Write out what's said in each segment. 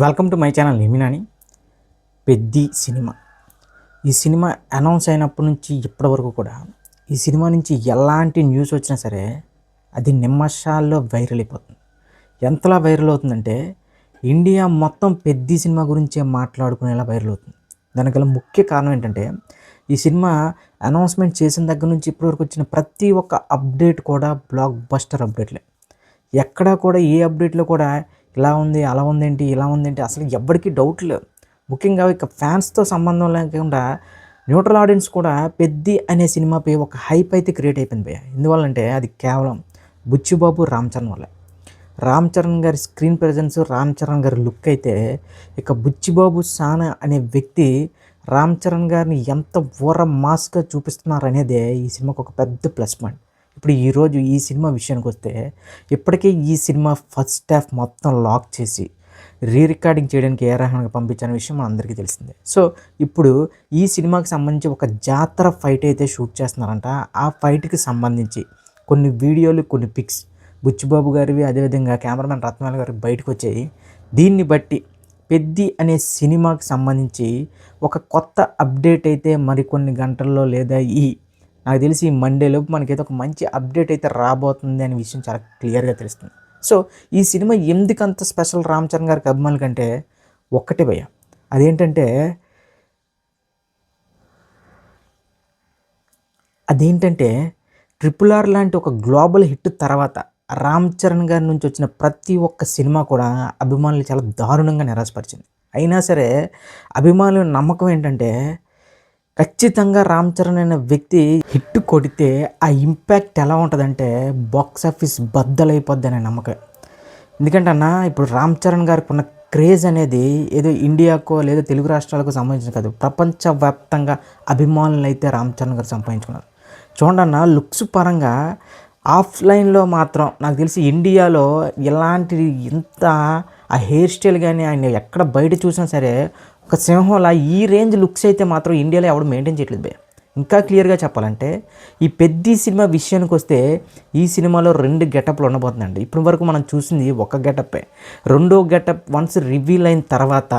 Welcome to my channel నిమినాని. Peddi cinema ఈ cinema announce అయినప్పటి నుంచి ఇప్పటి వరకు కూడా ఈ సినిమా నుంచి ఎలాంటి న్యూస్ వచ్చినా సరే అది నిమిషాల్లో వైరల్ అయిపోతుంది. ఎంతలా వైరల్ అవుతుందంటే ఇండియా మొత్తం పెద్ది సినిమా గురించే మాట్లాడుకునేలా వైరల్ అవుతుంది. దానికల్ల ముఖ్య కారణం ఏంటంటే ఈ సినిమా అనౌన్స్మెంట్ చేసిన దగ్గర నుంచి ఇప్పటివరకు వచ్చిన ప్రతి ఒక్క అప్డేట్ కూడా బ్లాక్ బస్టర్ అప్డేట్లే. ఎక్కడా కూడా ఏ అప్డేట్లో కూడా ఇలా ఉంది, అలా ఉందేంటి, ఇలా ఉందేంటి అసలు ఎవ్వరికీ డౌట్ లేవు. ముఖ్యంగా ఇక ఫ్యాన్స్తో సంబంధం లేకుండా న్యూట్రల్ ఆడియన్స్ కూడా పెద్ది అనే సినిమాపై ఒక హైప్ అయితే క్రియేట్ అయిపోయింది భయ్య. ఎందువల్లంటే అది కేవలం బుచ్చిబాబు రామ్ చరణ్ వల్ల. రామ్ చరణ్ గారి స్క్రీన్ ప్రెజెన్స్, రామ్ చరణ్ గారి లుక్ అయితే ఇక బుచ్చిబాబు సానా అనే వ్యక్తి రామ్ చరణ్ గారిని ఎంత ఊర మాస్గా చూపిస్తున్నారనేదే ఈ సినిమాకు ఒక పెద్ద ప్లస్ పాయింట్. ఇప్పుడు ఈరోజు ఈ సినిమా విషయానికి వస్తే ఇప్పటికే ఈ సినిమా ఫస్ట్ హాఫ్ మొత్తం లాక్ చేసి రికార్డింగ్ చేయడానికి ఏ రకంగా పంపించిన విషయం మన అందరికీ తెలిసిందే. సో ఇప్పుడు ఈ సినిమాకి సంబంధించి ఒక జాతర ఫైట్ అయితే షూట్ చేస్తున్నారంట. ఆ ఫైట్కి సంబంధించి కొన్ని వీడియోలు, కొన్ని పిక్స్ బుచ్చిబాబు గారివి, అదేవిధంగా కెమెరామెన్ రత్నాల గారికి బయటకు వచ్చాయి. దీన్ని బట్టి పెద్ది అనే సినిమాకి సంబంధించి ఒక కొత్త అప్డేట్ అయితే మరికొన్ని గంటల్లో లేదా నాకు తెలిసి ఈ మండేలోపు మనకైతే ఒక మంచి అప్డేట్ అయితే రాబోతుంది అనే విషయం చాలా క్లియర్గా తెలుస్తుంది. సో ఈ సినిమా ఎందుకంత స్పెషల్ రామ్ చరణ్ గారికి అభిమానుల కంటే ఒక్కటే భయ్య, అదేంటంటే ట్రిపుల్ ఆర్ లాంటి ఒక గ్లోబల్ హిట్ తర్వాత రామ్ చరణ్ గారి నుంచి వచ్చిన ప్రతి ఒక్క సినిమా కూడా అభిమానులు చాలా దారుణంగా నిరాశపరిచింది. అయినా సరే అభిమానుల నమ్మకం ఏంటంటే ఖచ్చితంగా రామ్ చరణ్ అనే వ్యక్తి హిట్ కొడితే ఆ ఇంపాక్ట్ ఎలా ఉంటుందంటే బాక్స్ ఆఫీస్ బద్దలైపోద్ది అనే నమ్మకం. ఎందుకంటే అన్న ఇప్పుడు రామ్ చరణ్ గారికి ఉన్న క్రేజ్ అనేది ఏదో ఇండియాకో లేదా తెలుగు రాష్ట్రాలకు సంబంధించిన కాదు, ప్రపంచవ్యాప్తంగా అభిమానులు అయితే రామ్ చరణ్ గారు సంపాదించుకున్నారు. చూడండి అన్న, లుక్స్ పరంగా ఆఫ్లైన్లో మాత్రం నాకు తెలిసి ఇండియాలో ఎలాంటి ఇంత ఆ హెయిర్ స్టైల్ కానీ ఆయన ఎక్కడ బయట చూసినా సరే ఒక సింహంలా ఈ రేంజ్ లుక్స్ అయితే మాత్రం ఇండియాలో ఎవడు మెయింటైన్ చేయట్లేదు భయ్య. ఇంకా క్లియర్గా చెప్పాలంటే ఈ పెద్ది సినిమా విషయానికి వస్తే ఈ సినిమాలో 2 గెటప్లు ఉండబోతుందండి. ఇప్పటి వరకు మనం చూసింది ఒక గెటప్పే. రెండో గెటప్ వన్స్ రివీల్ అయిన తర్వాత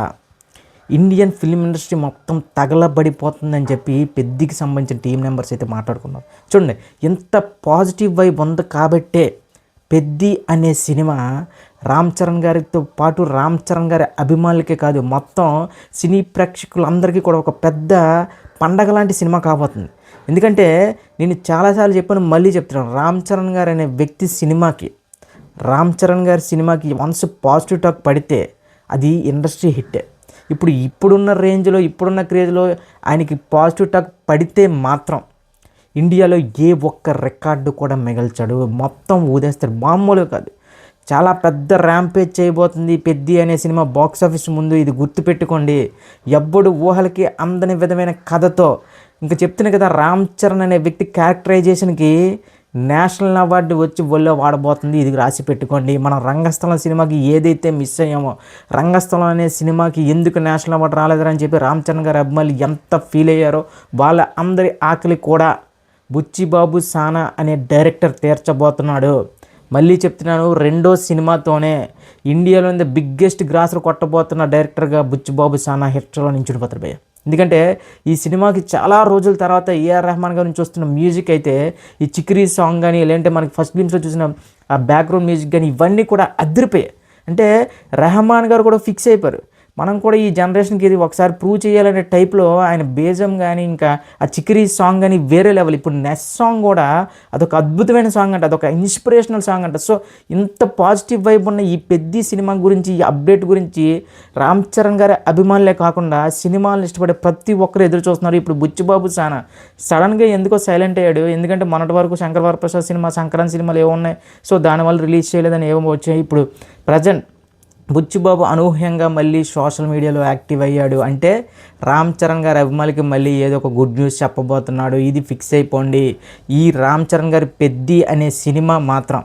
ఇండియన్ ఫిల్మ్ ఇండస్ట్రీ మొత్తం తగలబడిపోతుందని చెప్పి పెద్దికి సంబంధించిన టీం మెంబర్స్ అయితే మాట్లాడుకున్నారు. చూడండి, ఎంత పాజిటివ్ వైబ్ ఉంది కాబట్టే పెద్ది అనే సినిమా రామ్ చరణ్ గారితో పాటు రామ్ చరణ్ గారి అభిమానులకే కాదు మొత్తం సినీ ప్రేక్షకులందరికీ కూడా ఒక పెద్ద పండగ లాంటి సినిమా కాబోతుంది. ఎందుకంటే నేను చాలాసార్లు చెప్పాను, మళ్ళీ చెప్తున్నాను, రామ్ చరణ్ గారు అనే వ్యక్తి రామ్ చరణ్ గారి సినిమాకి వన్స్ పాజిటివ్ టాక్ పడితే అది ఇండస్ట్రీ హిట్టే. ఇప్పుడున్న రేంజ్లో, ఇప్పుడున్న క్రేజ్లో ఆయనకి పాజిటివ్ టాక్ పడితే మాత్రం ఇండియాలో ఏ ఒక్క రికార్డు కూడా మిగల్చాడు, మొత్తం ఊదేస్తాడు. మామూలుగా కాదు, చాలా పెద్ద ర్యాంపేజ్ చేయబోతుంది పెద్ది అనే సినిమా బాక్స్ ఆఫీస్ ముందు. ఇది గుర్తుపెట్టుకోండి. ఎవ్వడు ఊహలకి అందని విధమైన కథతో, ఇంకా చెప్తున్నా కదా, రామ్ చరణ్ అనే వ్యక్తి క్యారెక్టరైజేషన్కి నేషనల్ అవార్డు వచ్చి ఒళ్ళో వాడబోతుంది. ఇది రాసి పెట్టుకోండి. మనం రంగస్థలం సినిమాకి ఏదైతే మిస్ అయ్యామో, రంగస్థలం అనే సినిమాకి ఎందుకు నేషనల్ అవార్డు రాలేదని చెప్పి రామ్ చరణ్ గారి అభిమానులు ఎంత ఫీల్ అయ్యారో వాళ్ళ అందరి ఆకలి కూడా బుచ్చిబాబు సానా అనే డైరెక్టర్ తీర్చబోతున్నాడు. మళ్ళీ చెప్తున్నాను, రెండో సినిమాతోనే ఇండియాలో బిగ్గెస్ట్ గ్రాసులు కొట్టబోతున్న డైరెక్టర్గా బుచ్చిబాబు సానా హిస్టరీలో నించుడిపోతారు భయ్య. ఎందుకంటే ఈ సినిమాకి చాలా రోజుల తర్వాత ఏఆర్ రెహమాన్ గారి నుంచి వస్తున్న మ్యూజిక్ అయితే ఈ చిక్రీ సాంగ్ కానీ, లేదంటే మనకి ఫస్ట్ గ్లిమ్స్లో చూసిన ఆ బ్యాక్గ్రౌండ్ మ్యూజిక్ కానీ ఇవన్నీ కూడా అదిరిపోయాయి. అంటే రెహమాన్ గారు కూడా ఫిక్స్ అయిపోయారు, మనం కూడా ఈ జనరేషన్కి ఇది ఒకసారి ప్రూవ్ చేయాలనే టైప్లో ఆయన బేజం కానీ, ఇంకా ఆ చిక్రీ సాంగ్ కానీ వేరే లెవెల్. ఇప్పుడు నెక్స్ట్ సాంగ్ కూడా అదొక అద్భుతమైన సాంగ్ అంట, అదొక ఇన్స్పిరేషనల్ సాంగ్ అంట. సో ఇంత పాజిటివ్ వైబ్ ఉన్న ఈ పెద్ది సినిమా గురించి, ఈ అప్డేట్ గురించి రామ్ చరణ్ గారి అభిమానులే కాకుండా సినిమాలను ఇష్టపడే ప్రతి ఒక్కరు ఎదురు చూస్తున్నారు. ఇప్పుడు బుచ్చిబాబు సానా సడన్గా ఎందుకో సైలెంట్ అయ్యాడు. ఎందుకంటే మొన్నటి వరకు శంకర్ వరప్రసాద్ సినిమా, సంక్రాంతి సినిమాలు ఏమో ఉన్నాయి, సో దానివల్ల రిలీజ్ చేయలేదని ఏమో వచ్చాయి. ఇప్పుడు ప్రజెంట్ బుచ్చిబాబు అనూహ్యంగా మళ్ళీ సోషల్ మీడియాలో యాక్టివ్ అయ్యాడు. అంటే రామ్ చరణ్ గారి అభిమానులకి మళ్ళీ ఏదో ఒక గుడ్ న్యూస్ చెప్పబోతున్నాడు. ఇది ఫిక్స్ అయిపోండి. ఈ రామ్ చరణ్ గారి పెద్ది అనే సినిమా మాత్రం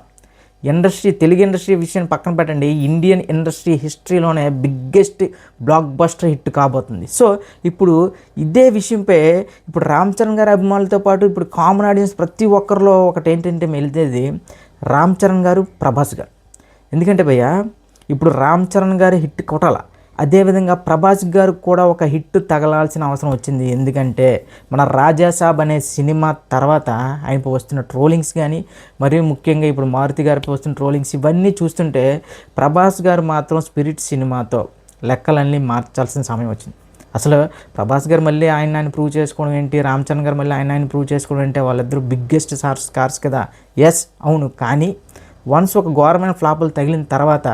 తెలుగు ఇండస్ట్రీ విషయాన్ని పక్కన పెట్టండి, ఇండియన్ ఇండస్ట్రీ హిస్టరీలోనే బిగ్గెస్ట్ బ్లాక్ బస్టర్ హిట్ కాబోతుంది. సో ఇప్పుడు ఇదే విషయంపై ఇప్పుడు రామ్ చరణ్ గారి అభిమానులతో పాటు ఇప్పుడు కామన్ ఆడియన్స్ ప్రతి ఒక్కరిలో ఒకటి ఏంటంటే మెలితేది రామ్ చరణ్ గారు, ప్రభాస్ గారు. ఎందుకంటే భయ్య ఇప్పుడు రామ్ చరణ్ గారి హిట్ కొట్టాల, అదేవిధంగా ప్రభాస్ గారు కూడా ఒక హిట్ తగలాల్సిన అవసరం వచ్చింది. ఎందుకంటే మన రాజాసాబ్ అనే సినిమా తర్వాత ఆయనకు వస్తున్న ట్రోలింగ్స్ కానీ, మరియు ముఖ్యంగా ఇప్పుడు మారుతి గారిపై వస్తున్న ట్రోలింగ్స్ ఇవన్నీ చూస్తుంటే ప్రభాస్ గారు మాత్రం స్పిరిట్ సినిమాతో లెక్కలన్నీ మార్చాల్సిన సమయం వచ్చింది. అసలు ప్రభాస్ గారు మళ్ళీ ఆయన ప్రూవ్ చేసుకోవడం ఏంటి, రామ్ చరణ్ గారు మళ్ళీ ఆయన ప్రూవ్ చేసుకోవడం అంటే వాళ్ళిద్దరూ బిగ్గెస్ట్ స్టార్స్ కదా. ఎస్ అవును, కానీ వన్స్ ఒక ఘోరమైన ఫ్లాపులు తగిలిన తర్వాత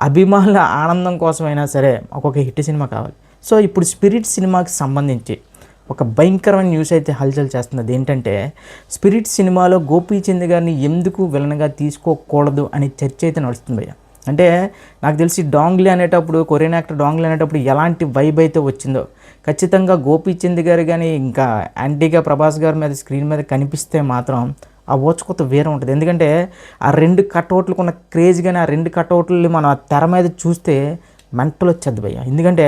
అభిమానుల ఆనందం కోసమైనా సరే ఒక్కొక్క హిట్ సినిమా కావాలి. సో ఇప్పుడు స్పిరిట్ సినిమాకి సంబంధించి ఒక భయంకరమైన న్యూస్ అయితే హల్చల్ చేస్తుంది. అదేంటంటే స్పిరిట్ సినిమాలో గోపీచంద్ గారిని ఎందుకు విలన్గా తీసుకోకూడదు అనే చర్చ అయితే నడుస్తుంది భయ్య. అంటే నాకు తెలిసి డాంగ్లీ అనేటప్పుడు, కొరియన్ యాక్టర్ డాంగ్లీ అనేటప్పుడు ఎలాంటి వైబ్ అయితే వచ్చిందో, ఖచ్చితంగా గోపీచంద్ గారు కానీ ఇంకా యాంటీగా ప్రభాస్ గారి మీద స్క్రీన్ మీద కనిపిస్తే మాత్రం ఆ ఓచుకొత్త వేరే ఉంటుంది. ఎందుకంటే ఆ 2 కట్అవుట్లకు ఉన్న క్రేజ్ కానీ ఆ 2 కట్అవుట్లు మనం ఆ తెర మీద చూస్తే మెంటల్ వచ్చేది భయ్య. ఎందుకంటే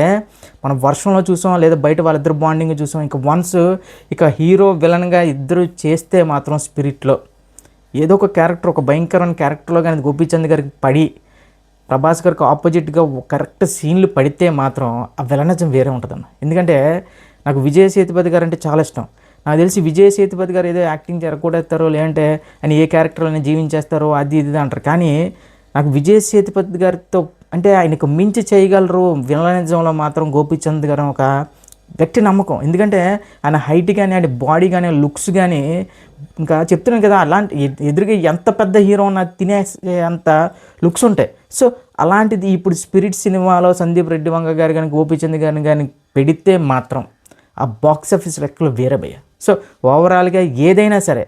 మనం వర్షంలో చూసాం, లేదా బయట వాళ్ళిద్దరు బాండింగ్ చూసాం. ఇంకా వన్స్ హీరో విలన్గా ఇద్దరు చేస్తే మాత్రం స్పిరిట్లో ఏదో ఒక క్యారెక్టర్, ఒక భయంకరమైన క్యారెక్టర్లో కానీ గోపీచంద్ గారికి పడి ప్రభాస్ గారికి ఆపోజిట్గా కరెక్ట్ సీన్లు పడితే మాత్రం ఆ విలనిజం వేరే ఉంటుందన్న. ఎందుకంటే నాకు విజయ్ సేతుపతి గారు అంటే చాలా ఇష్టం. నాకు తెలిసి విజయ్ సేతుపతి గారు ఏదో యాక్టింగ్ చెరగొడేస్తారో, లేదంటే ఆయన ఏ క్యారెక్టర్లని జీవించేస్తారో అది ఇది అంటారు. కానీ నాకు విజయ్ సేతుపతి గారితో అంటే ఆయనకు మించి చేయగలరు విలనిజంలో మాత్రం గోపీచంద్ గారు ఒక గట్టి నమ్మకం. ఎందుకంటే ఆయన హైట్ కానీ, ఆయన బాడీ కానీ, లుక్స్ కానీ, ఇంకా చెప్తున్నాను కదా, అలాంటి ఎదురుగా ఎంత పెద్ద హీరో ఉన్న తినేసే అంత లుక్స్ ఉంటాయి. సో అలాంటిది ఇప్పుడు స్పిరిట్ సినిమాలో సందీప్ రెడ్డి వంగ గారు కానీ, గోపీచంద్ గారిని కానీ పెడితే మాత్రం ఆ బాక్స్ ఆఫీస్ లెక్కలు వేరే భయ్య. సో ఓవరాల్గా ఏదైనా సరే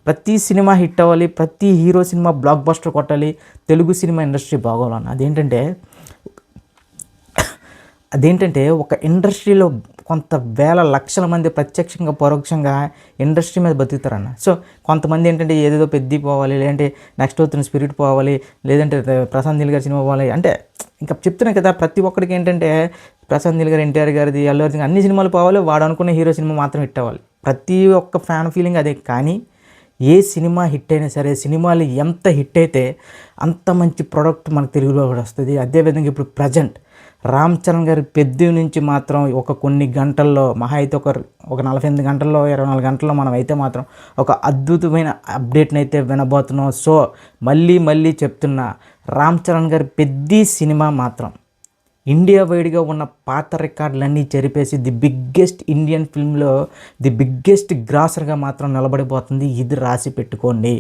ప్రతి సినిమా హిట్ అవ్వాలి, ప్రతి హీరో సినిమా బ్లాక్ బస్టర్ కొట్టాలి, తెలుగు సినిమా ఇండస్ట్రీ బాగోవాలన్న. అదేంటంటే ఒక ఇండస్ట్రీలో కొంత వేల లక్షల మంది ప్రత్యక్షంగా పరోక్షంగా ఇండస్ట్రీ మీద బతుకుతారన్న. సో కొంతమంది ఏంటంటే ఏదేదో పెద్ద పోవాలి, లేదంటే నెక్స్ట్ అవుతున్న స్పిరిట్ పోవాలి, లేదంటే ప్రశాంత్ నీల్ గారి సినిమా పోవాలి. అంటే ఇంకా చెప్తున్నాను కదా, ప్రతి ఒక్కడికి ఏంటంటే ప్రశాంత్ నీల్ గారు, ఎన్టీఆర్ గారిది, అల్లు అర్జున్ అన్ని సినిమాలు పోవాలి, వాడు అనుకున్న హీరో సినిమా మాత్రం హిట్ అవ్వాలి. ప్రతి ఒక్క ఫ్యాన్ ఫీలింగ్ అదే. కానీ ఏ సినిమా హిట్ అయినా సరే, సినిమాలు ఎంత హిట్ అయితే అంత మంచి ప్రోడక్ట్ మన తెలుగులో కూడా వస్తుంది. అదేవిధంగా ఇప్పుడు ప్రజెంట్ రామ్ చరణ్ గారి పెద్ద నుంచి మాత్రం కొన్ని గంటల్లో, మహా అయితే ఒక 48 గంటల్లో, 24 గంటల్లో మనం అయితే మాత్రం ఒక అద్భుతమైన అప్డేట్ని అయితే వినబోతున్నాం. సో మళ్ళీ చెప్తున్నా, రామ్ చరణ్ గారి పెద్ద సినిమా మాత్రం ఇండియా వైడ్గా ఉన్న పాత రికార్డులన్నీ చెరిపేసి ది బిగ్గెస్ట్ ఇండియన్ ఫిల్మ్లో ది బిగ్గెస్ట్ గ్రాసర్గా మాత్రం నిలబడిపోతుంది. ఇది రాసి పెట్టుకోండి.